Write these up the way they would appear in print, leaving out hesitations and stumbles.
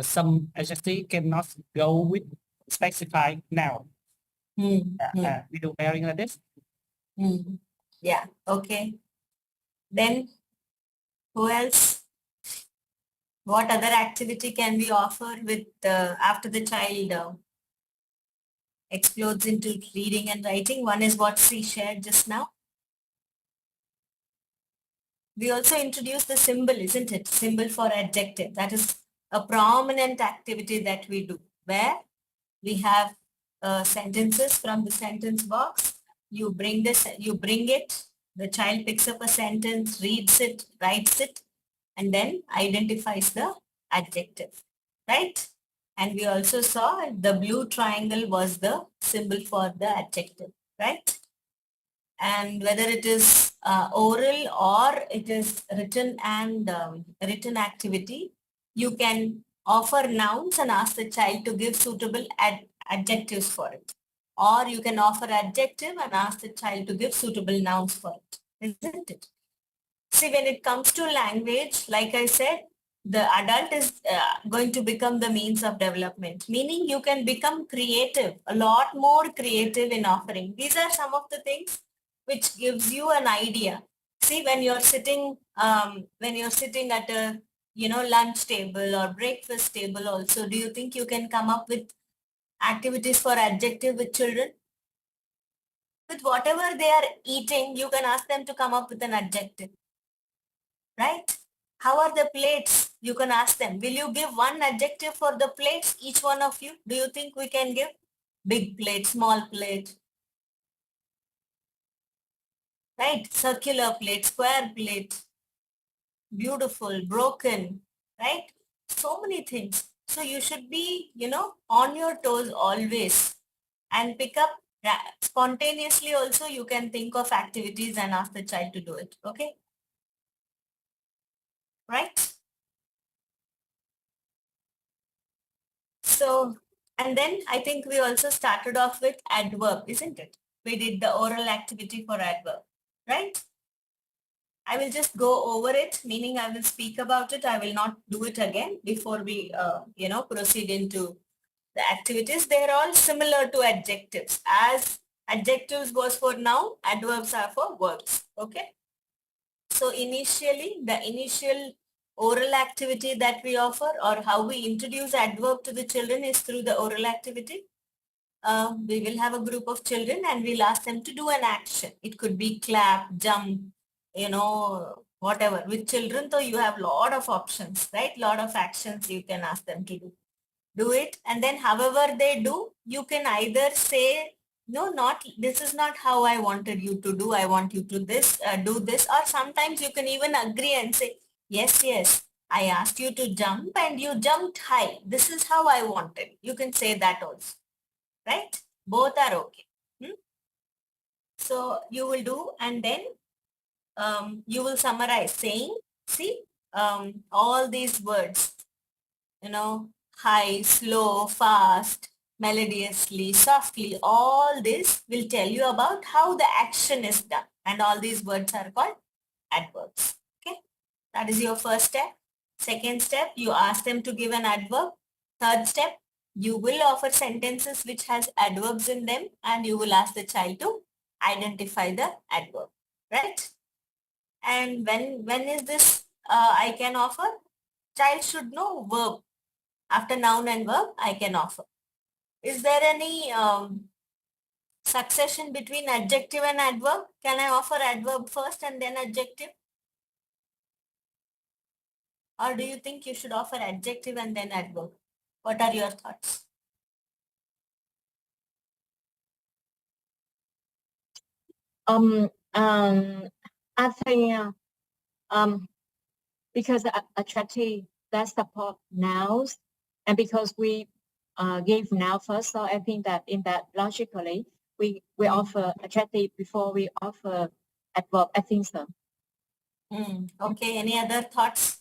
some adjective cannot go with specified noun. We do pairing like this. Yeah, okay. Then who else? What other activity can we offer with after the child explodes into reading and writing? One is what she shared just now. We also introduced the symbol, isn't it? Symbol for adjective. That is a prominent activity that we do, where we have sentences from the sentence box. You bring it, the child picks up a sentence, reads it, writes it, and then identifies the adjective, right? And we also saw the blue triangle was the symbol for the adjective, right? And whether it is oral or it is written and written activity, you can offer nouns and ask the child to give suitable adjectives for it. Or you can offer adjective and ask the child to give suitable nouns for it, isn't it? See, when it comes to language, like I said, the adult is going to become the means of development, meaning you can become creative, a lot more creative in offering. These are some of the things which gives you an idea. See, when you're sitting at a, lunch table or breakfast table also, do you think you can come up with activities for adjective with children? With whatever they are eating, you can ask them to come up with an adjective. Right? How are the plates? You can ask them. Will you give one adjective for the plates, each one of you? Do you think we can give? Big plate, small plate. Right? Circular plate, square plate. Beautiful, broken. Right? So many things. So you should be, on your toes always and pick up spontaneously also. You can think of activities and ask the child to do it. Okay? Right? So, and then I think we also started off with adverb, isn't it? We did the oral activity for adverb, right? I will just go over it, meaning I will speak about it. I will not do it again before we, proceed into the activities. They're all similar to adjectives. As adjectives was for noun, adverbs are for verbs, okay? So initially, the initial oral activity that we offer or how we introduce adverb to the children is through the oral activity. We will have a group of children and we'll ask them to do an action. It could be clap, jump, whatever. With children, though, you have lot of options, right? Lot of actions you can ask them to do. Do it, and then however they do, you can either say, no, this is not how I wanted you to do. I want you to do this. Or sometimes you can even agree and say, yes, I asked you to jump and you jumped high. This is how I wanted. You can say that also, right? Both are okay. So you will do, and then you will summarize saying, see, all these words, high, slow, fast, melodiously, softly, all this will tell you about how the action is done. And all these words are called adverbs. Okay, that is your first step. Second step, you ask them to give an adverb. Third step, you will offer sentences which has adverbs in them and you will ask the child to identify the adverb, right? And when is this I can offer? Child should know verb. After noun and verb, I can offer. Is there any succession between adjective and adverb? Can I offer adverb first and then adjective? Or do you think you should offer adjective and then adverb? What are your thoughts? I think because attractive that support nouns, and because we gave noun first, so I think that in that logically we offer attractive before we offer adverb. I think so. Okay. Any other thoughts?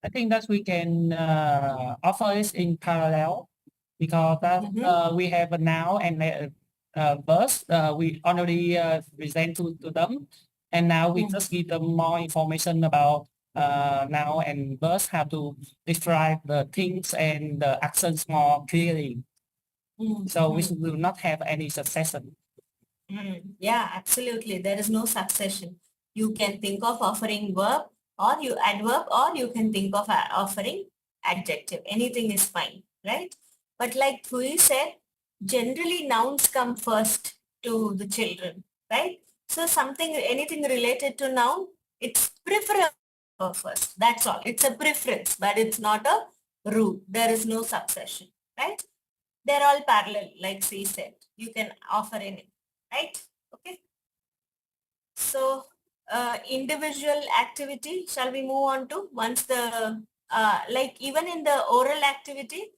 I think that we can offer it in parallel because we have a noun and a verse we already present to them, And now we just give them more information about noun and verbs, how to describe the things and the actions more clearly. So we will not have any succession. Yeah, absolutely. There is no succession. You can think of offering verb or you adverb, or you can think of offering adjective. Anything is fine, right? But like Thui said, generally nouns come first to the children, right? So something, anything related to noun, it's preferable first. That's all. It's a preference, but it's not a rule. There is no succession, right? They're all parallel, like C said. You can offer any, right? Okay. So individual activity, shall we move on to once the, like even in the oral activity,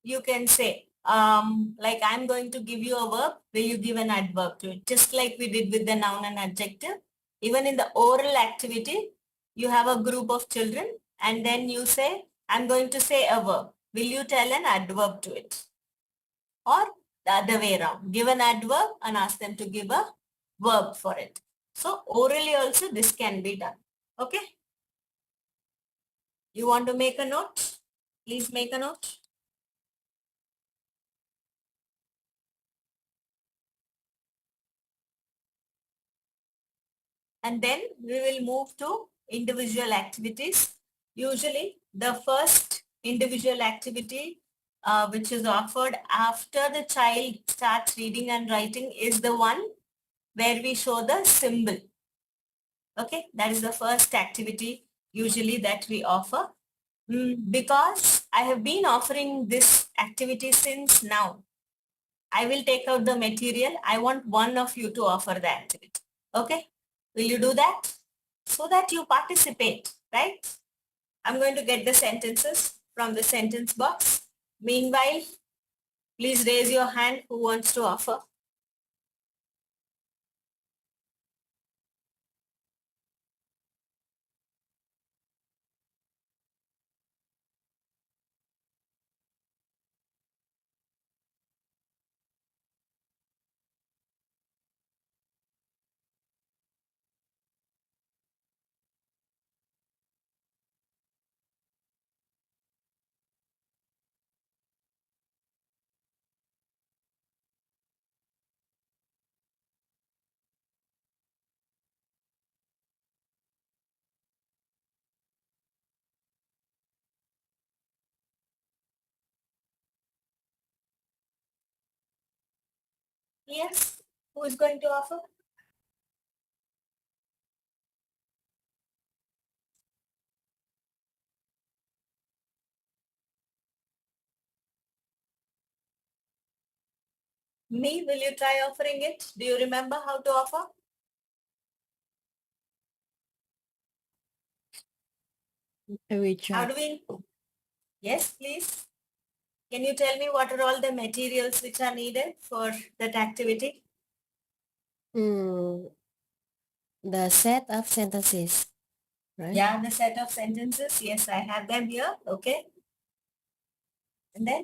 you can say, like I'm going to give you a verb, will you give an adverb to it? Just like we did with the noun and adjective. Even in the oral activity, you have a group of children and then you say, I'm going to say a verb. Will you tell an adverb to it? Or the other way around, give an adverb and ask them to give a verb for it. So orally also this can be done. Okay. You want to make a note? Please make a note. And then we will move to individual activities. Usually the first individual activity which is offered after the child starts reading and writing is the one where we show the symbol. Okay, that is the first activity usually that we offer. Because I have been offering this activity since now. I will take out the material. I want one of you to offer the activity. Okay, will you do that? So that you participate, right? I'm going to get the sentences from the sentence box. Meanwhile, please raise your hand who wants to offer. Yes, who is going to offer? Me, will you try offering it? Do you remember how to offer? I will How try. do we? Yes, please. Can you tell me what are all the materials which are needed for that activity? The set of sentences, right? Yeah, the set of sentences. Yes, I have them here. Okay. And then?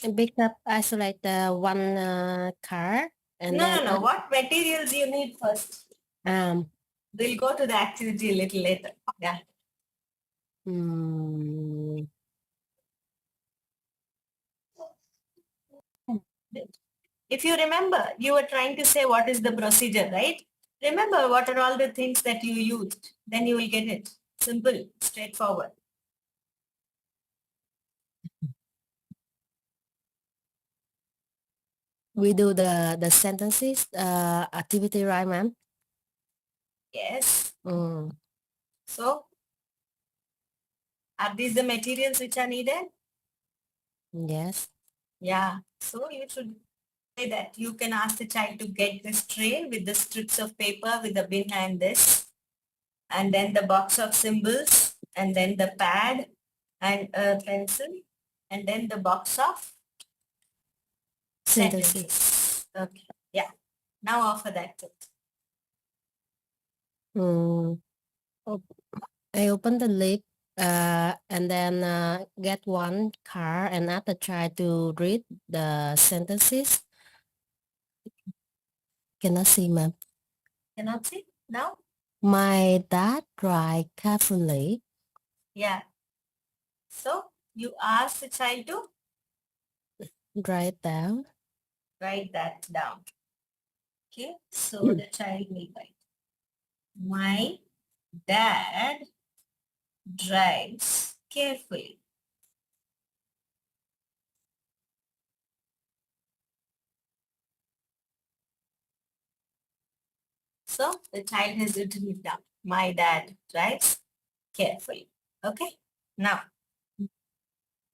And pick up, isolate the one card, and No, then no, no. What materials you need first? We'll go to the activity a little later. Yeah. mm, If you remember, you were trying to say what is the procedure, right? Remember what are all the things that you used. Then you will get it. Simple, straightforward. we do the sentences activity, right, ma'am? Yes. Mm, So, are these the materials which are needed? yes. Yeah. So you should say that you can ask the child to get this tray with the strips of paper with the bin and this, and then the box of symbols, and then the pad and a pencil, and then the box of Sentences. sentences. Okay. Yeah. Now offer that to it. I open the lid and then get one card and ask the child to read the sentences. Cannot see, ma'am. Cannot see now? My dad drive carefully. Yeah. So you ask the child to Write down. write that down. Okay. So the child will write. My dad drives carefully. So the child has written it down. My dad drives carefully. Okay. Now,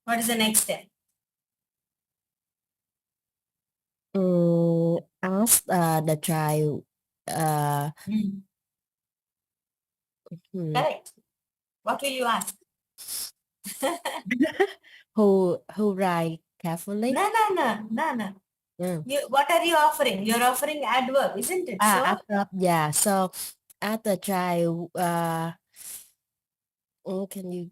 what is the next step? Ask the child. Correct. What will you ask? Who write carefully? No. Mm. What are you offering? You're offering adverb, isn't it? So Adverb, yeah. So ask the child. Can you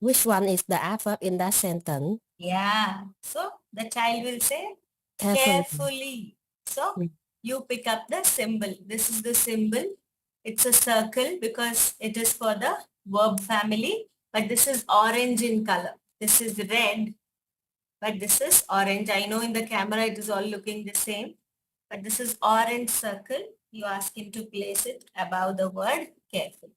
which one is the adverb in that sentence? yeah. So the child will say Carefully. carefully. So Mm. you pick up the symbol. This is the symbol. It's a circle because it is for the verb family, but this is orange in color. This is red, but this is orange. I know in the camera it is all looking the same, but this is orange circle. You ask him to place it above the word careful.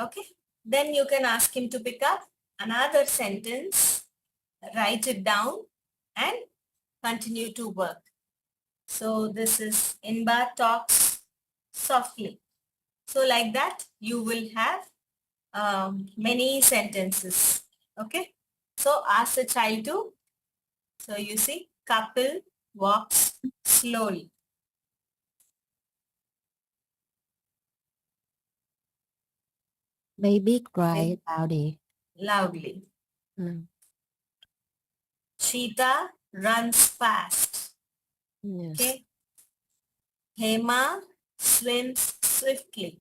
Okay. Then you can ask him to pick up another sentence, write it down and continue to work. So this is Inba talks softly. So like that, you will have many sentences. Okay. So ask the child to, so you see, couple walks slowly. Baby cry loudly. Loudly. Mm. Cheetah runs fast. Yes. Okay. Hema swims swiftly.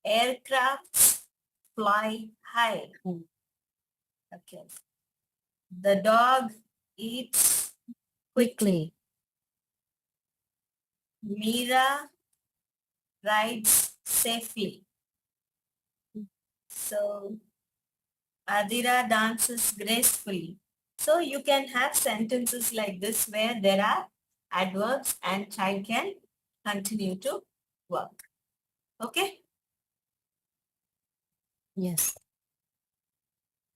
Aircrafts fly high. Mm. Okay. The dog eats quickly. Mira rides safely. So Adira dances gracefully. So you can have sentences like this where there are adverbs and child can continue to work. Okay. Yes.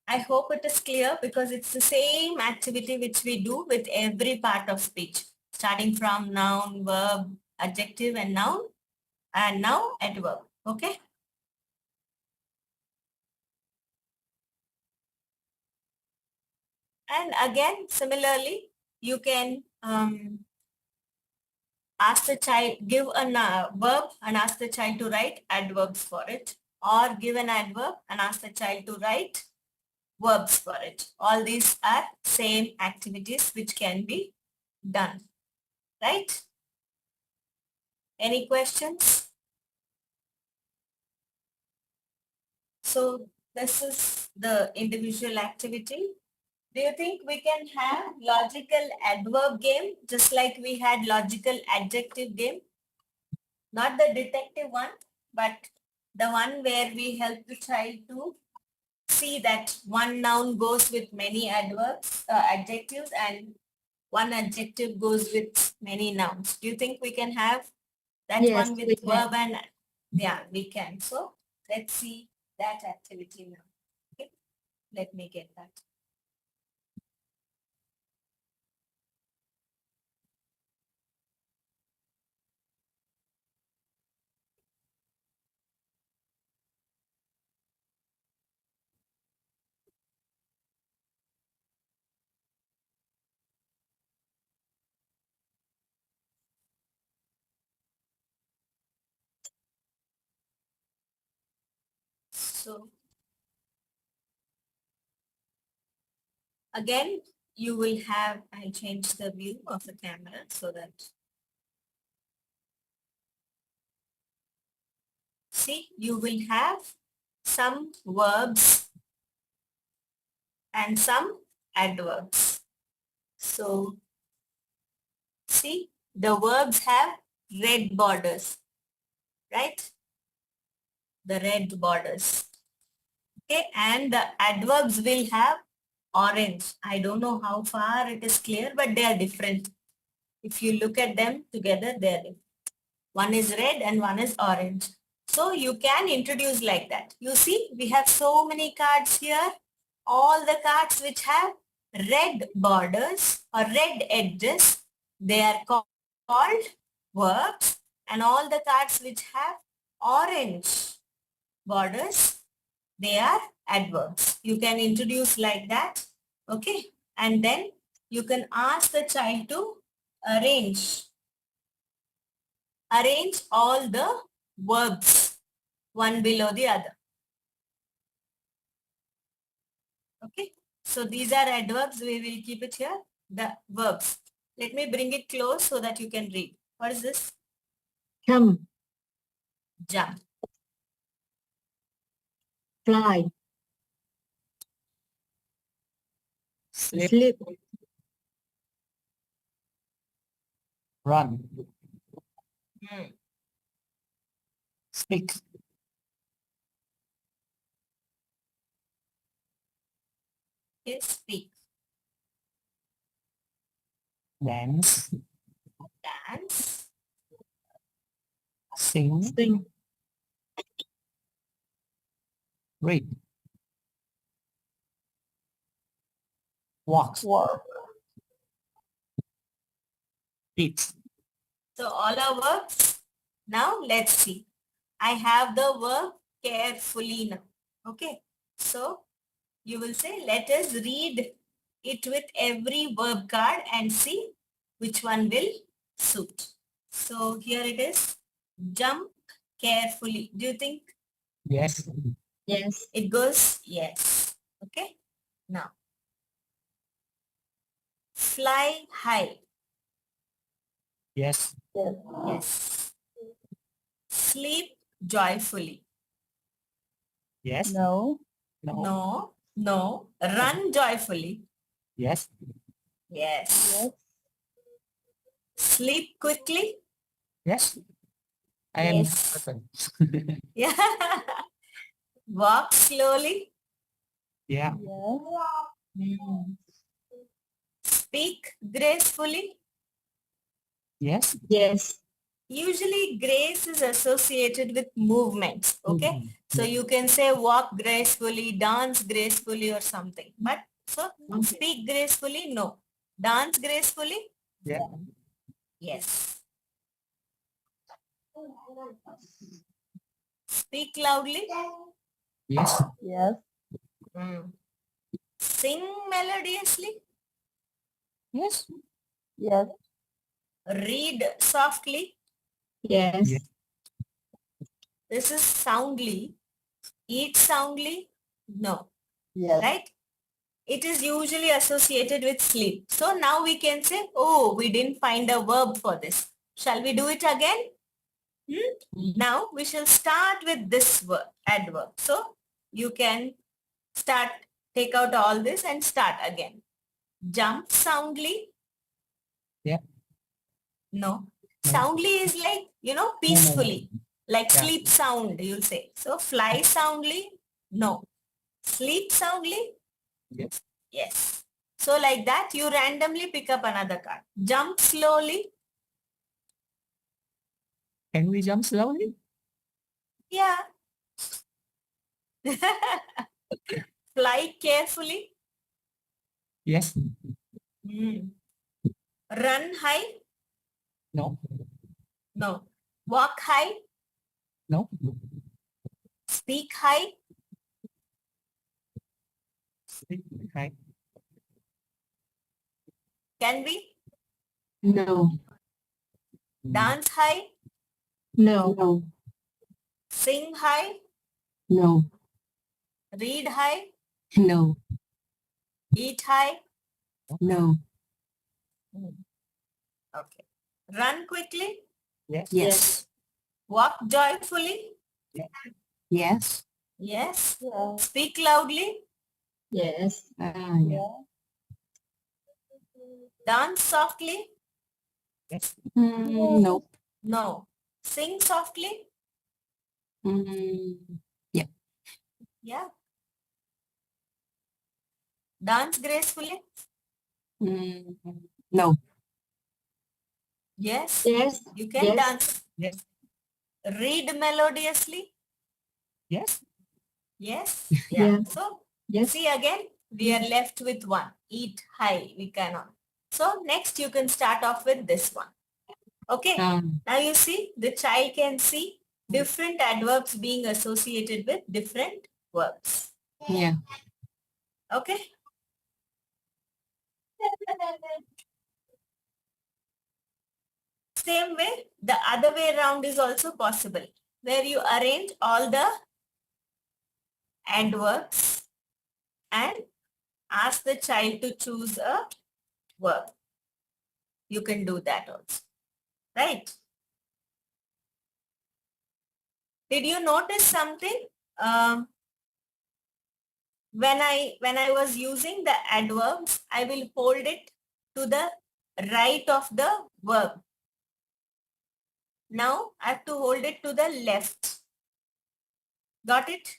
I hope it is clear because it's the same activity which we do with every part of speech, starting from noun, verb, adjective and noun, and now adverb. Okay. And again, similarly, you can ask the child, give a verb and ask the child to write adverbs for it, or give an adverb and ask the child to write verbs for it. All these are same activities which can be done, right? Any questions? So this is the individual activity. Do you think we can have logical adverb game just like we had logical adjective game? Not the detective one, but the one where we help the child to see that one noun goes with many adverbs, adjectives, and one adjective goes with many nouns. Do you think we can have that Yes, one we with can. verb and yeah, we can. So let's see that activity now. Okay, let me get that. So again, you will have, I'll change the view of the camera so that, see, you will have some verbs and some adverbs. So see, the verbs have red borders, right? The red borders. Okay, and the adverbs will have orange. I don't know how far it is clear, but they are different. If you look at them together, they're different. One is red and one is orange. So you can introduce like that. You see, we have so many cards here. All the cards which have red borders or red edges, they are called verbs. And all the cards which have orange borders, they are adverbs. You can introduce like that. Okay. And then you can ask the child to arrange all the verbs one below the other. Okay. So these are adverbs. We will keep it here. The verbs. Let me bring it close so that you can read. What is this? Come, Jump. fly, Sleep, sleep, run, Hmm. speak, Okay. Speak. dance, Dance. sing, sing, read, walk, eat. So all are verbs. Now let's see. I have the verb carefully now. Okay. So you will say, let us read it with every verb card and see which one will suit. So here it is. Jump carefully. Do you think Yes, yes, it goes? Yes. Okay. Now, fly high. yes, Yes. Sleep joyfully. yes, no, no, No. No. Run joyfully. yes, Yes. Sleep quickly. yes. I am that Yes. person. Yeah. Walk slowly. Yeah, Mm. Speak gracefully. yes. yes, Usually grace is associated with movements. Okay. Mhm. So you can say walk gracefully, dance gracefully or something. But so speak gracefully, no. Dance gracefully, Yeah, yes. Speak loudly. yes, Mm. Sing melodiously. yes, Read softly. yes, yes, This is soundly. Eat soundly. No. Right? It is usually associated with sleep. So now we can say, oh, we didn't find a verb for this. Shall we do it again? Now we shall start with this verb, adverb. So you can start, take out all this and start again. Jump soundly. yeah. No. No. Soundly is like, peacefully. Like Yeah. sleep sound, you'll say. So fly soundly. No. Sleep soundly. Yes. Yes. So like that, you randomly pick up another card. Jump slowly. Can we jump slowly? Yeah. Fly carefully. Yes. Hmm. Run high. No. No. Walk high. No. Speak high. Speak high. Can we? no, Dance high. no, Sing high. no, Read high. no, Eat high. no, Okay. Run quickly. Yes. yes, Walk joyfully. yes, Yes. Speak loudly. yes, yeah, Dance softly. Yes. No. No. Sing softly? Yeah. Yeah. Dance gracefully? No. Yes. Yes. You can Yes. dance. Yes. Read melodiously? Yes. Yes. Yeah. So Yes. see again, we are left with one. Eat high, we cannot. So next you can start off with this one. Okay. Now you see, the child can see different adverbs being associated with different verbs. Yeah. Okay. Same way, the other way around is also possible, where you arrange all the adverbs and ask the child to choose a verb. You can do that also, right? Did you notice something? When I was using the adverbs, I will hold it to the right of the verb. Now I have to hold it to the left. Got it?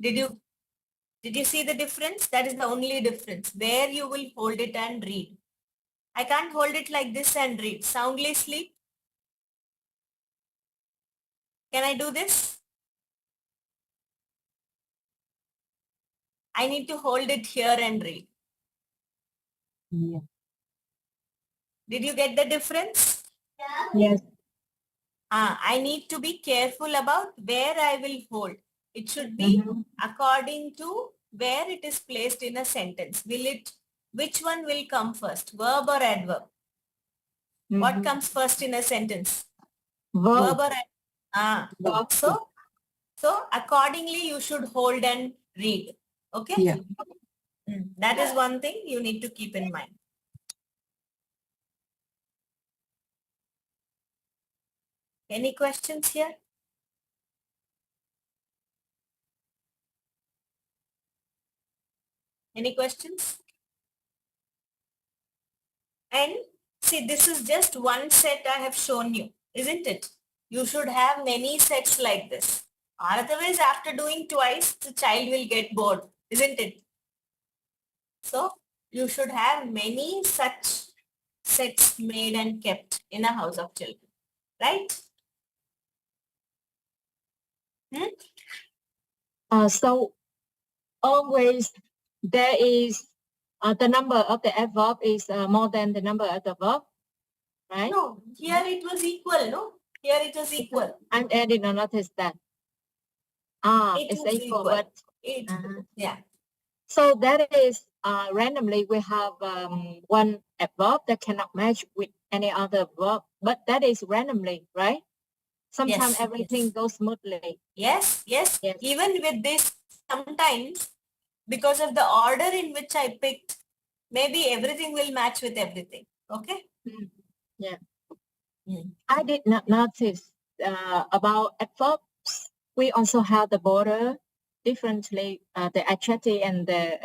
Did you see the difference? That is the only difference. Where you will hold it and read. I can't hold it like this and read. Soundly sleep. Can I do this? I need to hold it here and read. Yeah. Did you get the difference? Yes. I need to be careful about where I will hold. It should be according to where it is placed in a sentence. Which one will come first, verb or adverb? What comes first in a sentence? Verb. Verb or adverb? So accordingly you should hold and read. Okay? Yeah. That is one thing you need to keep in mind. Any questions here? Any questions? And see, this is just one set I have shown you, isn't it? You should have many sets like this. Otherwise, after doing twice, the child will get bored, isn't it? So, you should have many such sets made and kept in a house of children, right? So always there is the number of the adverb is more than the number of the verb, right? No, here it was equal, no? Here it was equal. I did not notice that. It It's was equal, equal. but Yeah. so that is randomly we have one adverb that cannot match with any other verb, but that is randomly, right? Sometimes everything goes smoothly. Yes. Even with this, sometimes because of the order in which I picked, maybe everything will match with everything. Okay? Yeah. I did not notice about adverbs. We also have the border differently, the adjective and the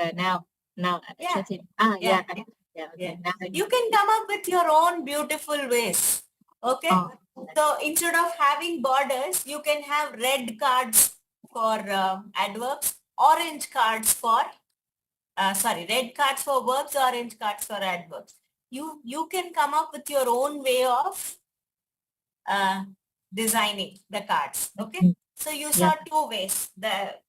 noun. Adjective. Yeah. Okay. You can come up with your own beautiful ways. Okay? So instead of having borders, you can have red cards for adverbs, orange cards for red cards for verbs, orange cards for adverbs. You can come up with your own way of designing the cards. Okay. So you saw two ways. The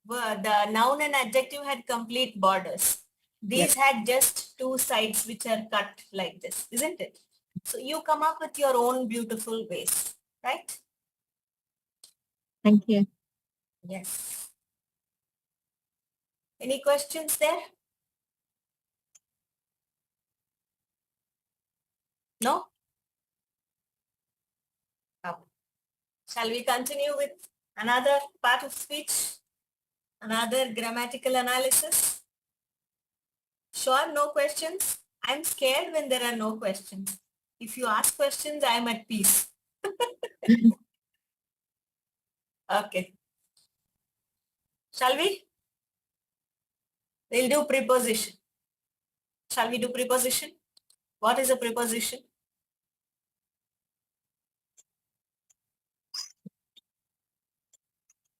noun and adjective had complete borders. These had just two sides which are cut like this, isn't it? So you come up with your own beautiful ways, right? Thank you. Yes. Any questions there? No? Shall we continue with another part of speech? Another grammatical analysis? Sure, no questions? I'm scared when there are no questions. If you ask questions, I'm at peace. Okay. Shall we? We'll do preposition. Shall we do preposition? What is a preposition?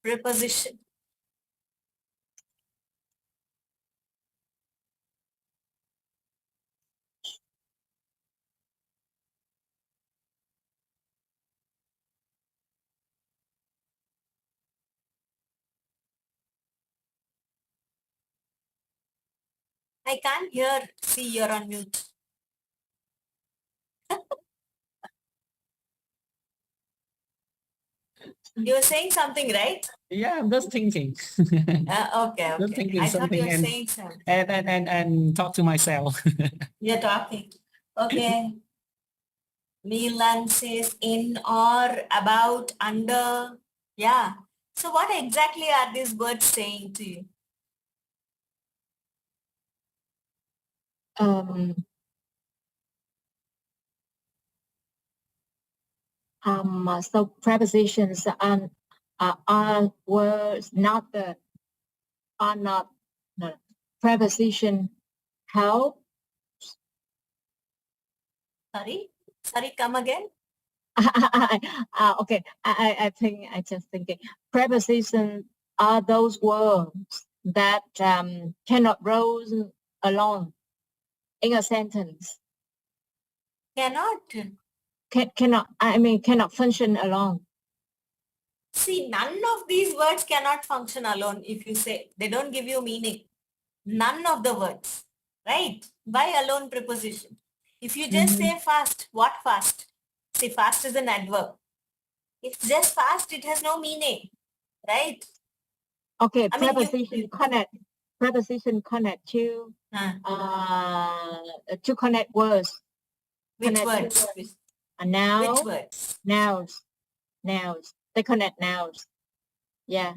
preposition? I can't hear. See, you're on mute. You're saying something, right? Yeah, I'm just thinking. Okay, Just okay. thinking I thought something you were and- saying something. and talk to myself. You're talking. Okay. Milan says in or about, under. Yeah. So what exactly are these words saying to you? So prepositions are words not the are not no, preposition help. Sorry, come again. Okay, I think I just thinking prepositions are those words that cannot roll along in a sentence. Cannot. Cannot function alone. See, none of these words cannot function alone if you say. They don't give you meaning. None of the words. Right? By alone preposition. If you just say fast, what fast? See, fast is an adverb. If just fast, it has no meaning. Right? Okay, I mean, preposition connect. Preposition connect to connect words. which Connect words? a noun. Which words? Nouns. They connect nouns. Yeah.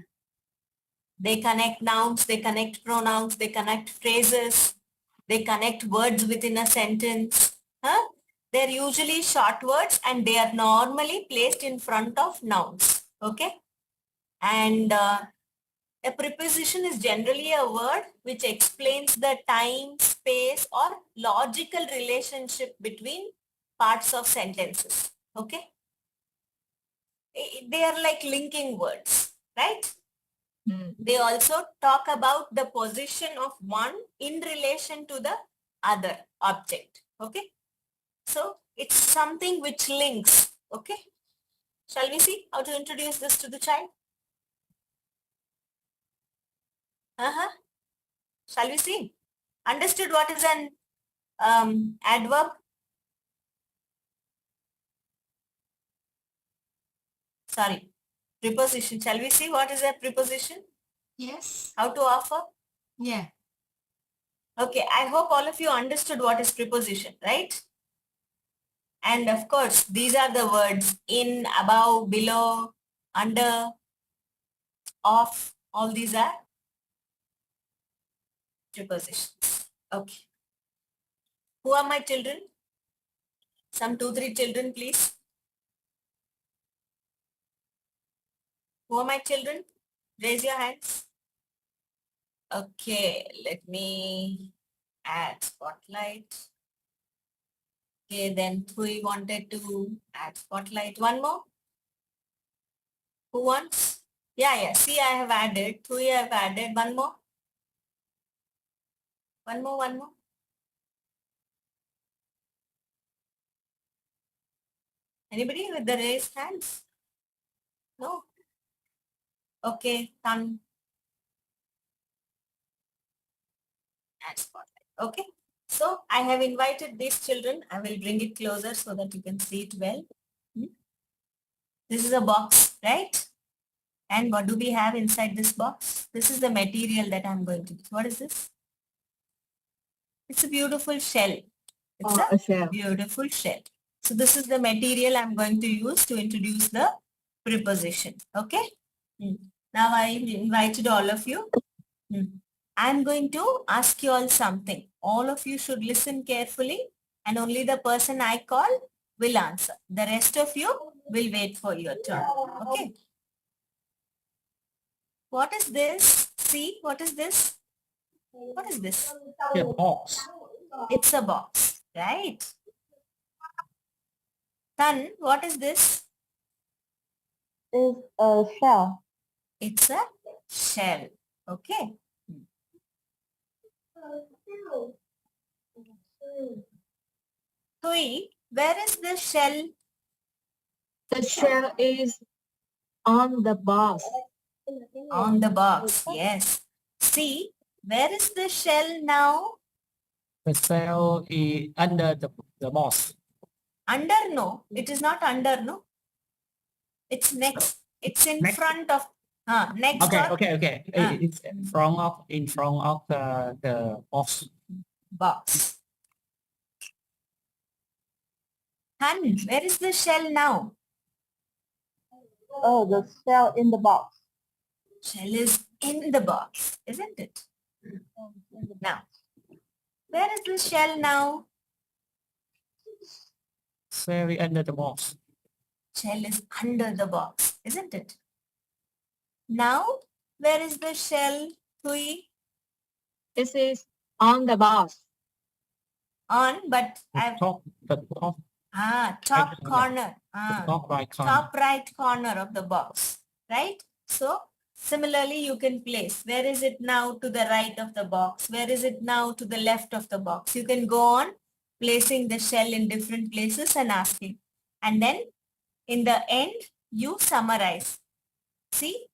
They connect nouns, they connect pronouns, they connect phrases, they connect words within a sentence. Huh? They're usually short words and they are normally placed in front of nouns. Okay? And a preposition is generally a word which explains the time, space or logical relationship between parts of sentences. Okay? They are like linking words, right? They also talk about the position of one in relation to the other object. Okay. So it's something which links. Okay. Shall we see how to introduce this to the child? Shall we see? Understood what is an adverb? Sorry, preposition. Shall we see what is a preposition? Yes. How to offer? Yeah. Okay, I hope all of you understood what is preposition, right? And of course, these are the words in, above, below, under, off. All these are prepositions. Okay. Who are my children? Some 2-3 children, please. Who are my children? Raise your hands. Okay, let me add spotlight. Okay, then Thui wanted to add spotlight. One more. Who wants? Yeah. See, I have added. Thui, I have added. One more. One more. Anybody with the raised hands? No? Okay, done. Add spotlight. Okay. So I have invited these children. I will bring it closer so that you can see it well. This is a box, right? And what do we have inside this box? This is the material that I'm going to use. What is this? It's a beautiful shell. It's a shell. Beautiful shell. So this is the material I'm going to use to introduce the preposition. Okay. Now I invited all of you. I'm going to ask you all something. All of you should listen carefully and only the person I call will answer. The rest of you will wait for your turn. Okay. What is this? See, what is this? What is this? Yeah, box. It's a box, right? Tan, what is this? Is a shell. It's a shell. Okay. Tui, where is the shell? The shell is on the box. On the box. Yes. See, where is the shell now? The cell is under the box. Under, no. It is not under, no. It's next. It's in Next. front of. Next Okay, or okay. Ah. It's in front of the box. box. Han, where is the shell now? Oh, the shell in the box. Shell is in the box, isn't it? Now, where is the shell now? Cell is under the box. Shell is under the box, isn't it? Now, where is the shell, Tui? This is on the box. On, but I've The top top Right corner. the top right corner. Top right corner of the box, right? So similarly, you can place. Where is it now to the right of the box? Where is it now to the left of the box? You can go on placing the shell in different places and asking. And then in the end, you summarize. See,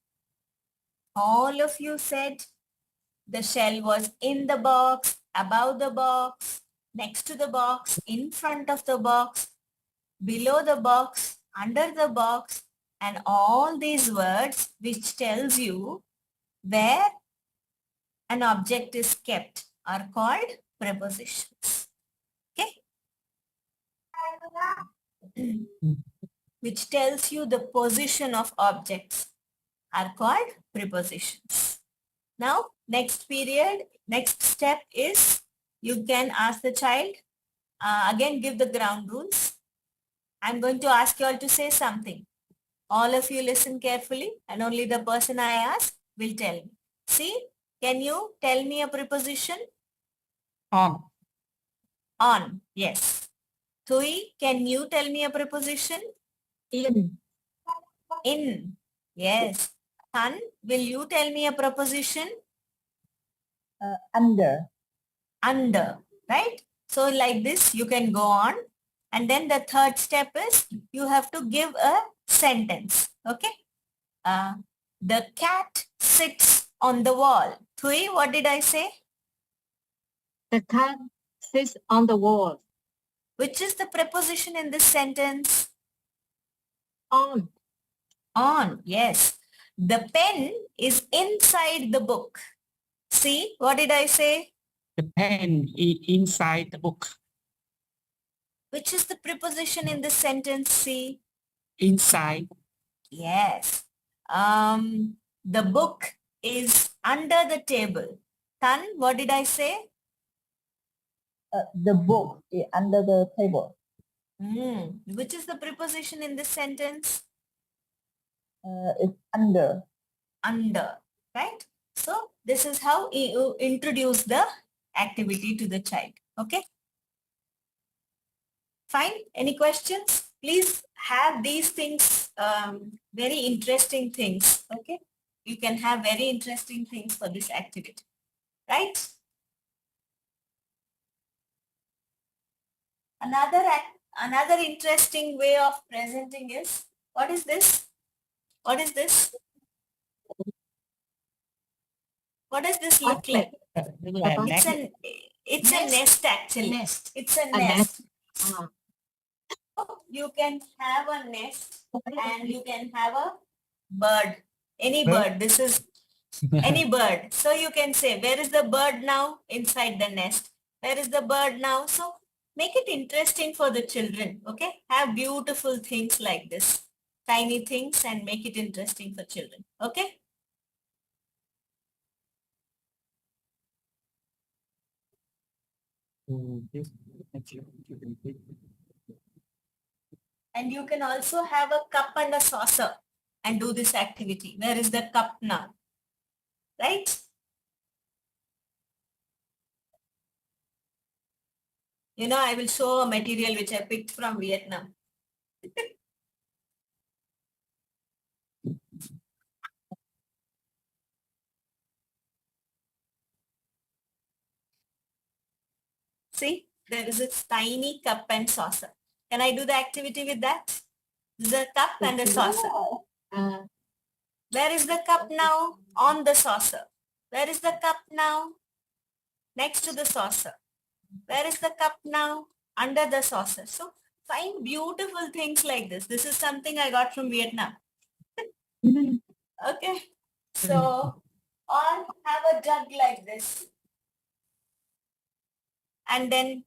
all of you said the shell was in the box, above the box, next to the box, in front of the box, below the box, under the box, and all these words which tells you where an object is kept are called prepositions. Okay? Which tells you the position of objects are called prepositions. Now, next step is you can ask the child, again give the ground rules. I'm going to ask you all to say something. All of you listen carefully and only the person I ask will tell me. See, can you tell me a preposition? On. On, yes. Tui, can you tell me a preposition? In. In, yes. Tan, will you tell me a preposition? Under. Under, right? So like this, you can go on. And then the third step is you have to give a sentence, okay? The cat sits on the wall. Thui, what did I say? The cat sits on the wall. Which is the preposition in this sentence? On. On, yes. The pen is inside the book. See, what did I say? The pen is inside the book. Which is the preposition in this sentence? See? Inside. Yes. The book is under the table. Tan, what did I say? The book is under the table. Which is the preposition in this sentence? It's under. Under, right? So this is how you introduce the activity to the child. Okay. Fine. Any questions? Please have these things, very interesting things. Okay. You can have very interesting things for this activity, right? Another interesting way of presenting is, what is this? What is this? What does this look like? It's a nest actually. Nest. It's a A nest. nest. You can have a nest and you can have a bird. Any bird. This is any bird. So you can say, where is the bird now? Inside the nest. Where is the bird now? So make it interesting for the children. Okay. Have beautiful things like this. Tiny things and make it interesting for children. Okay. And you can also have a cup and a saucer and do this activity. Where is the cup now? Right? You know, I will show a material which I picked from Vietnam. See, there is a tiny cup and saucer. Can I do the activity with that? The cup and the saucer. Uh, Where is the cup now? On the saucer. Where is the cup now? Next to the saucer. Where is the cup now? Under the saucer. So find beautiful things like this. This is something I got from Vietnam. Okay. So, or have a jug like this. And then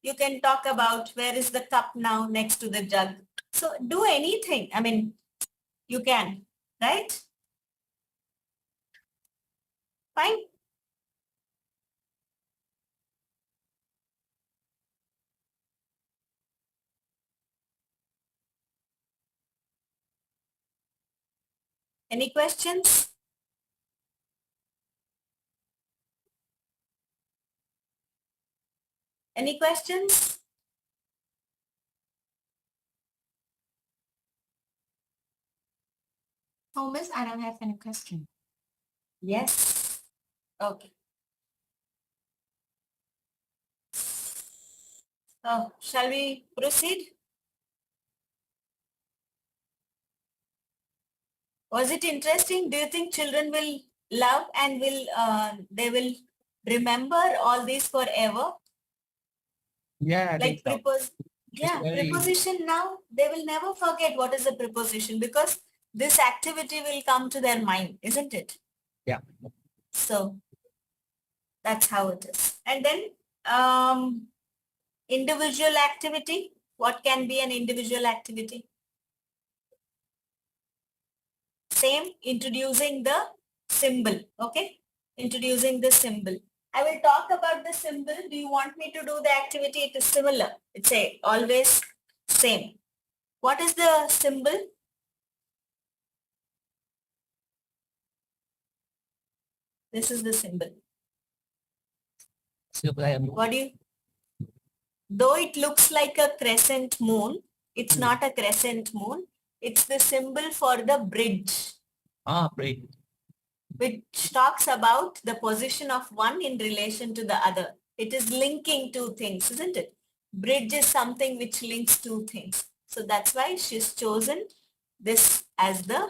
you can talk about where is the cup now next to the jug. So do anything. I mean, you can, right? Fine. Any questions? Any questions? Oh, Miss, I don't have any question. Yes. Okay. So shall we proceed? Was it interesting? Do you think children will love and they will remember all these forever? Yeah, I think Like so. very- preposition now, they will never forget what is a preposition because this activity will come to their mind, isn't it? Yeah. So that's how it is. And then individual activity. What can be an individual activity? Same, introducing the symbol. Okay, introducing the symbol. I will talk about the symbol. Do you want me to do the activity? It is similar. It's always same. What is the symbol? This is the symbol. What do you? Though it looks like a crescent moon, it's not a crescent moon. It's the symbol for the bridge, Great. which talks about the position of one in relation to the other. It is linking two things, isn't it? Bridge is something which links two things. So that's why she's chosen this as the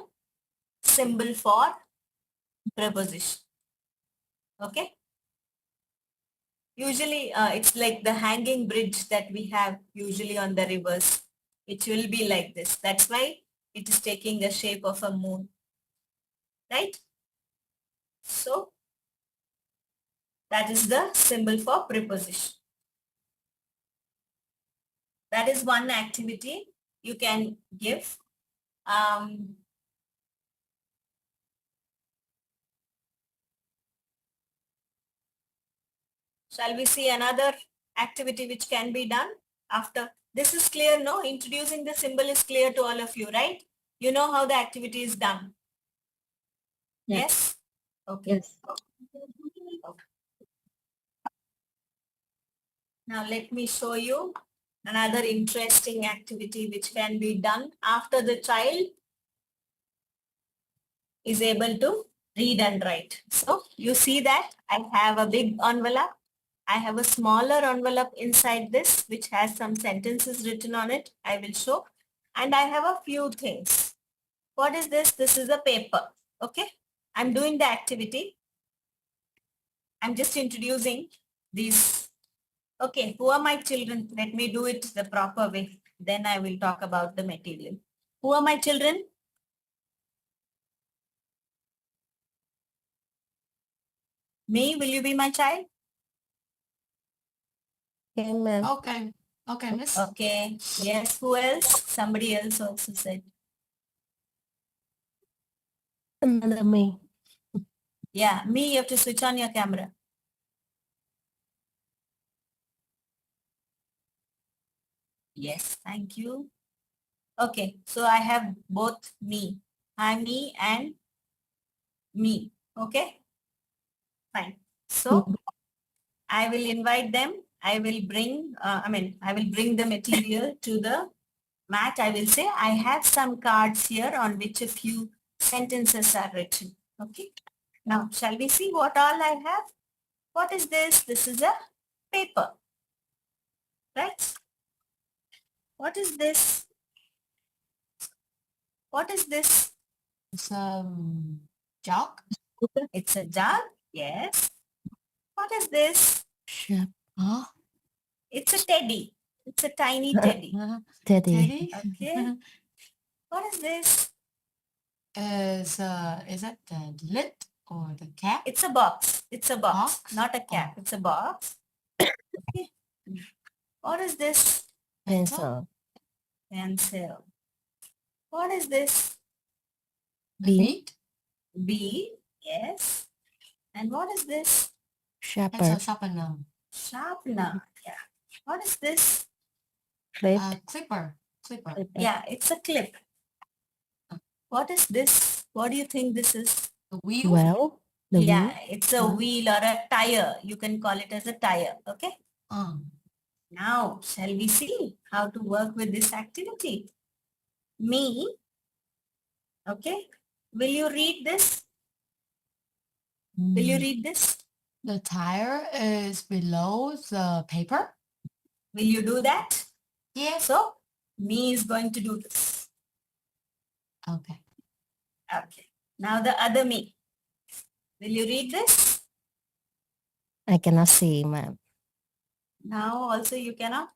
symbol for preposition. Okay. Usually it's like the hanging bridge that we have usually on the rivers. It will be like this. That's why it is taking the shape of a moon. Right? So that is the symbol for preposition. That is one activity you can give. Shall we see another activity which can be done after? This is clear, no? Introducing the symbol is clear to all of you, right? You know how the activity is done. Yeah. Yes? Okay. yes. Now let me show you another interesting activity which can be done after the child is able to read and write. So you see that I have a big envelope. I have a smaller envelope inside this which has some sentences written on it. I will show. And I have a few things. What is this? This is a paper. Okay. I'm doing the activity. I'm just introducing these. Okay. Who are my children? Let me do it the proper way. Then I will talk about the material. Who are my children? Me, will you be my child? Okay, ma'am. Okay. Okay, Miss. Okay. Yes. Who else? Somebody else also said. Another me. Yeah. Me, you have to switch on your camera. Yes. Thank you. Okay. So I have both me. I'm me and me. Okay. Fine. So I will invite them. I will bring, I will bring the material to the mat. I will say, I have some cards here on which a few sentences are written. Okay. Now, shall we see what all I have? What is this? This is a paper. Right? What is this? What is this? Some jog. It's a jug. Yes. What is this? Shop. Huh? It's a teddy. It's a tiny teddy. Teddy. Teddy. Okay. What is this? Is that the lid or the cap? It's a box. It's a box. Box? Not a cap. Oh. It's a box. Okay. What is this? Pencil. Pencil. What is this? The bead? B. Yes. And what is this? Pencil Sharper. sharpener. Sharpener. Yeah. What is this? Clip. Clipper. Clipper. Yeah, it's a clip. What is this? What do you think this is? The wheel. Well. The Yeah, wheel. it's a wheel or a tire. You can call it as a tire. Okay. Now, shall we see how to work with this activity? Me. Okay. Will you read this? Will you read this? The tire is below the paper. Will you do that? Yes. So, me is going to do this. Okay. Okay. Now the other me. Will you read this? I cannot see, ma'am. Now also you cannot.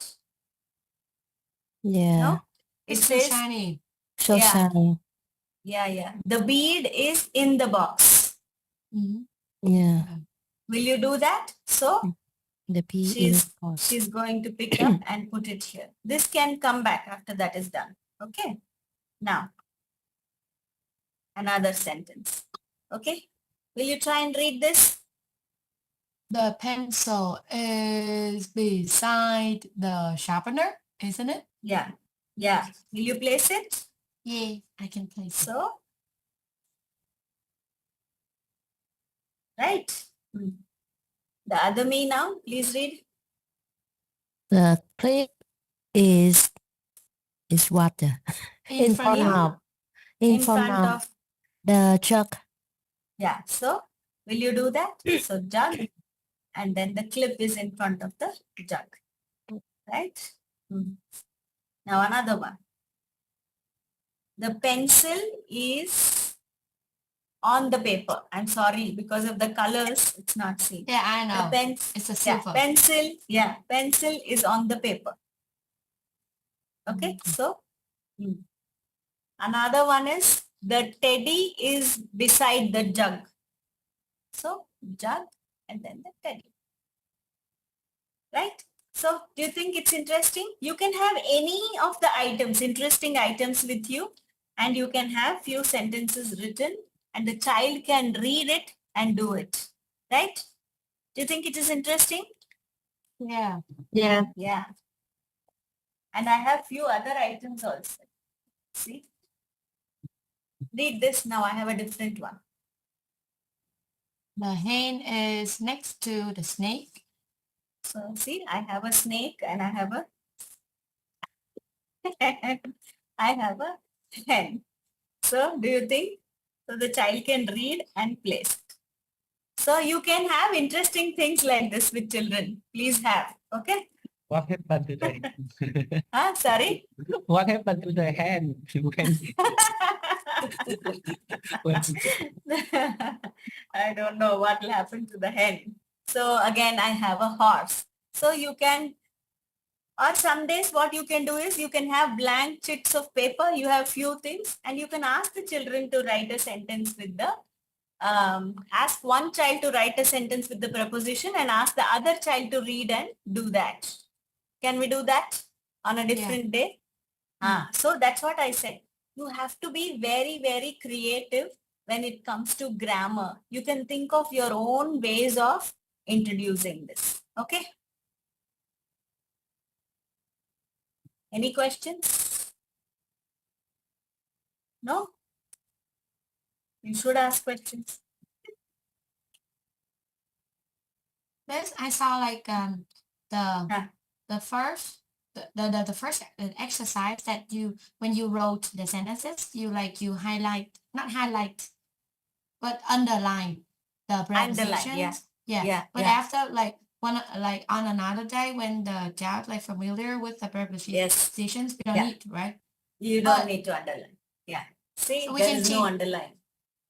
Yeah. No? It It's so says, shiny. So Yeah. shiny. yeah. The bead is in the box. Mhm. Yeah. Will you do that? So The P she's is box. she's going to pick up and put it here. This can come back after that is done. Okay. Now, another sentence. Okay. Will you try and read this? The pencil is beside the sharpener, isn't it? Yeah. Yeah. Will you place it? Yeah, I can place it. So, right. The other me now, please read. The clip is water. In front you. of In front of the jug. Yeah. So, will you do that? So, jug, and then the clip is in front of the jug. Right? Now, another one. The pencil is on the paper. I'm sorry, because of the colors, it's not seen. Yeah, I The know. pen, It's a yeah, silver. pencil is on the paper. Okay, so another one is the teddy is beside the jug. So jug and then the teddy. Right? So do you think it's interesting? You can have any of the items, interesting items with you, and you can have few sentences written and the child can read it and do it. Right? Do you think it is interesting? Yeah. Yeah. Yeah. And I have few other items also. See? Read this now. I have a different one. The hen is next to the snake. So see, I have a snake and I have a I have a hen. So do you think? So the child can read and place. So you can have interesting things like this with children. Please have. Okay? What happened to the Sorry? What happened to the hand? You can I don't know what will happen to the hen. So again, I have a horse. So you can, or some days what you can do is you can have blank sheets of paper. You have few things and you can ask the children to write a sentence with the, ask one child to write a sentence with the preposition and ask the other child to read and do that. Can we do that on a different day? So that's what I said. You have to be very, very creative when it comes to grammar. You can think of your own ways of introducing this. Okay. Any questions? No? You should ask questions. This I saw like the first the first exercise that you when you wrote the sentences you highlight not highlight but underline the prepositions. Yeah. But Yeah. after like like on another day when the child like familiar with the prepositions, we don't Yeah. need, right? You But- don't need to underline. Yeah. See, So we there can is no change- underline.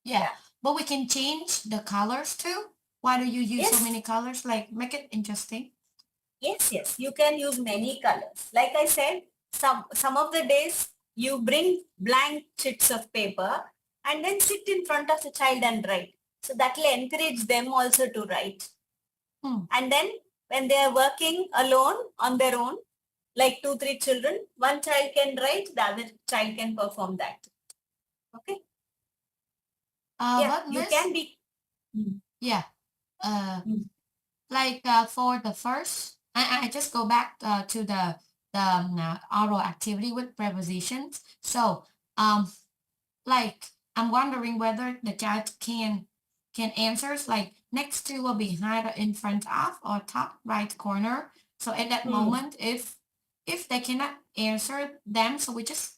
Yeah. Yeah. But we can change the colors too. Why do you use so Yes. many colors? Like make it interesting. Yes, you can use many colors. Like I said, some of the days you bring blank sheets of paper and then sit in front of the child and write. So that will encourage them also to write. Hmm. And then when they are working alone on their own, like 2-3 children, one child can write, the other child can perform that. Okay. Yeah, But you Miss, can be. yeah. Mm. Like for the first, I just go back to the oral activity with prepositions. So like I'm wondering whether the child can answers like next to or behind or in front of or top right corner. So at that moment, if they cannot answer them, so we just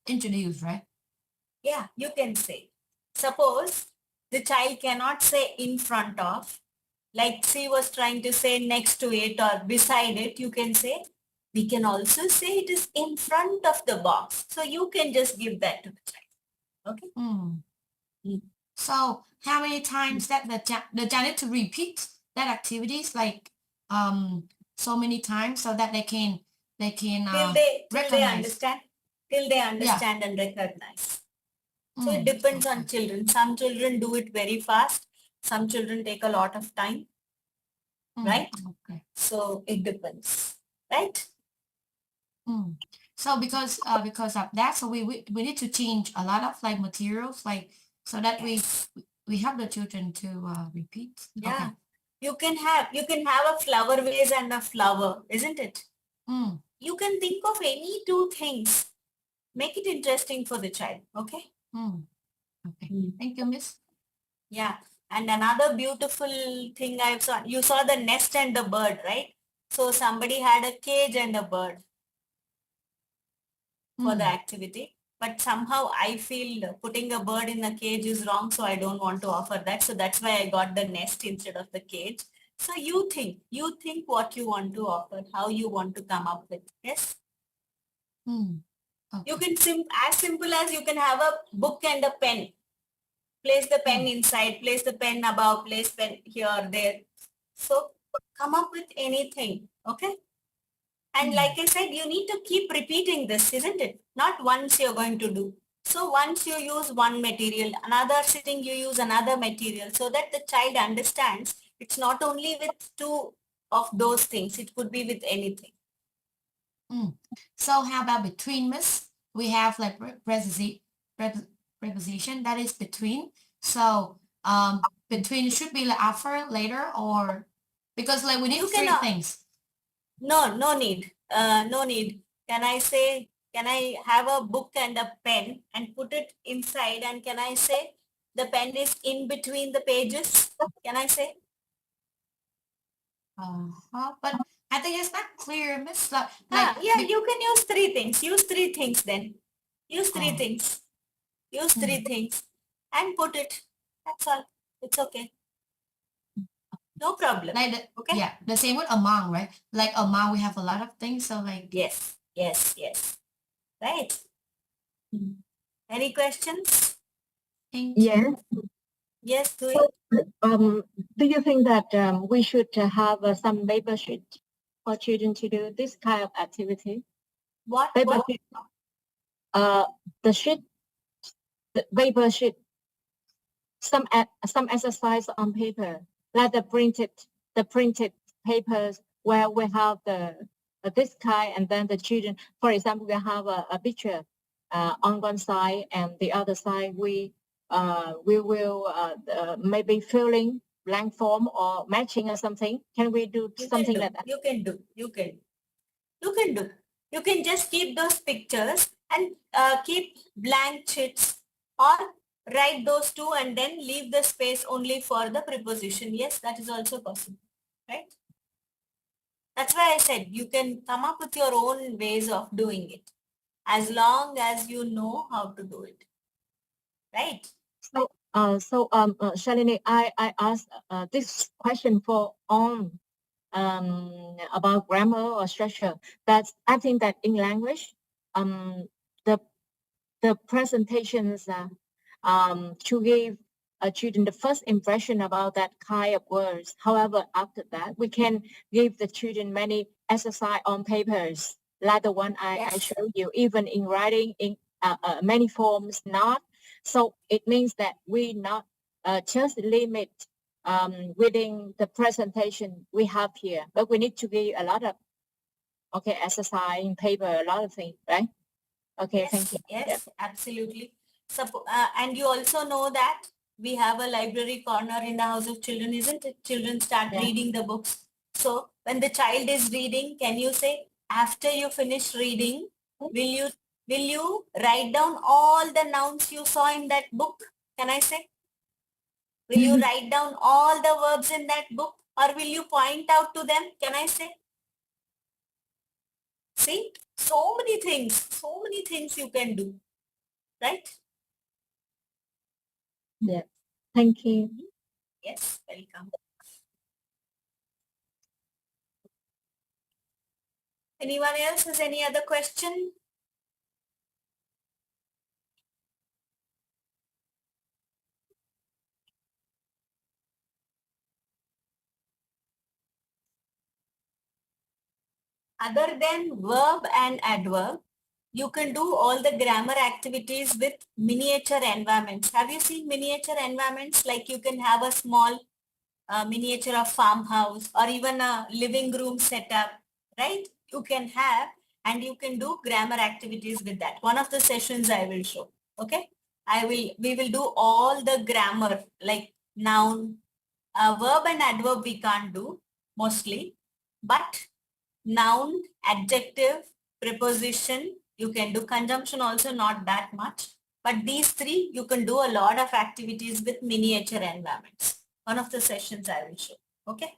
introduce, right? Yeah, you can say. Suppose the child cannot say in front of, like she was trying to say next to it or beside it, you can say, we can also say it is in front of the box. So you can just give that to the child. Okay. Mm. Mm. So how many times that the child need to repeat that activities like so many times so that they can Till they recognize. understand, and recognize. So it Mm, depends on okay. children. Some children do it very fast. Some children take a lot of time, right? Okay. So it depends, right? Mm. So because of that, so we need to change a lot of like materials, like so that we help the children to repeat. Yeah. Okay. You can have a flower vase and a flower, isn't it? Mm. You can think of any two things. Make it interesting for the child. Okay. Mm. Okay. Mm. Thank you, Miss. Yeah. And another beautiful thing you saw the nest and the bird, right? So somebody had a cage and a bird for the activity. But somehow I feel putting a bird in a cage is wrong, so I don't want to offer that. So that's why I got the nest instead of the cage. So you think what you want to offer, how you want to come up with. Yes. Mm. Okay. You can as simple as you can have a book and a pen. Place the pen inside, place the pen above, place pen here, there. So come up with anything. Okay. And like I said, you need to keep repeating this, isn't it? Not once you're going to do. So once you use one material, another sitting you use another material so that the child understands it's not only with two of those things. It could be with anything. So how about between, Miss? We have like preposition that is between. So between should be like after, later, or because like we need three things. No need. No need. Can I have a book and a pen and put it inside, and can I say the pen is in between the pages? Can I say? But I think it's not clear, Miss. Yeah, you can use three things. Use three things then. Use three Oh. things. Use three things and put it. That's all. It's okay. No problem. Like okay? Yeah, the same with among, right? Like among, we have a lot of things. So like Yes. Right. Any questions? Yes. Yes, do it. Do you think that we should have some paper sheet for children to do this kind of activity? What? Paper What? sheet. The paper sheet. Some exercise on paper, like the printed papers where we have this kind, and then the children, for example, we have a picture on one side, and the other side we will maybe filling blank form or matching or something. Can we do something like that? You can do. You can just keep those pictures and keep blank sheets, or write those two and then leave the space only for the preposition. Yes, that is also possible, right? That's why I said you can come up with your own ways of doing it, as long as you know how to do it, right? Shalini, I asked this question for on about grammar or structure. That's, I think that in language, the presentations to give children the first impression about that kind of words. However, after that, we can give the children many exercise on papers, like the one I Yes. showed you, even in writing in many forms, not. So it means that we not just limit within the presentation we have here, but we need to give a lot of exercise in paper, a lot of things, right? Okay, Yes, thank you. yes, absolutely. And you also know that we have a library corner in the House of Children, isn't it? Children start Yeah. reading the books. So when the child is reading, can you say, after you finish reading, will you write down all the nouns you saw in that book? Can I say? Will you write down all the verbs in that book, or will you point out to them? Can I say? See, so many things you can do, right? Yeah. Thank you. Yes, welcome. Anyone else has any other question? Other than verb and adverb, you can do all the grammar activities with miniature environments. Have you seen miniature environments? Like you can have a small miniature of farmhouse or even a living room setup, right? You can have, and you can do grammar activities with that. One of the sessions I will show. Okay. We will do all the grammar like noun, verb and adverb we can't do mostly, but noun, adjective, preposition, you can do conjunction also, not that much. But these three, you can do a lot of activities with miniature environments. One of the sessions I will show. Okay.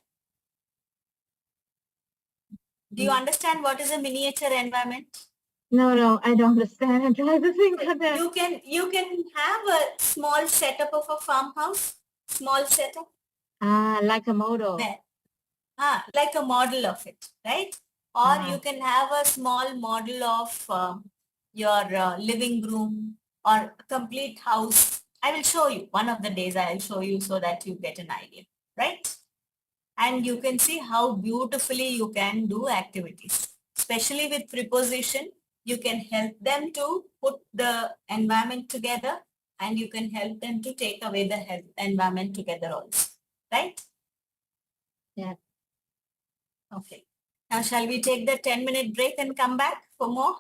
Do you understand what is a miniature environment? No, I don't understand. I'm trying to think of that. You can have a small setup of a farmhouse, small setup. Like a model. Where? Like a model of it, right? Or you can have a small model of your living room or complete house. I will show you one of the days. I will show you so that you get an idea, right? And you can see how beautifully you can do activities, especially with preposition. You can help them to put the environment together, and you can help them to take away the environment together also, right? Yeah. Okay. Now shall we take the 10-minute break and come back for more?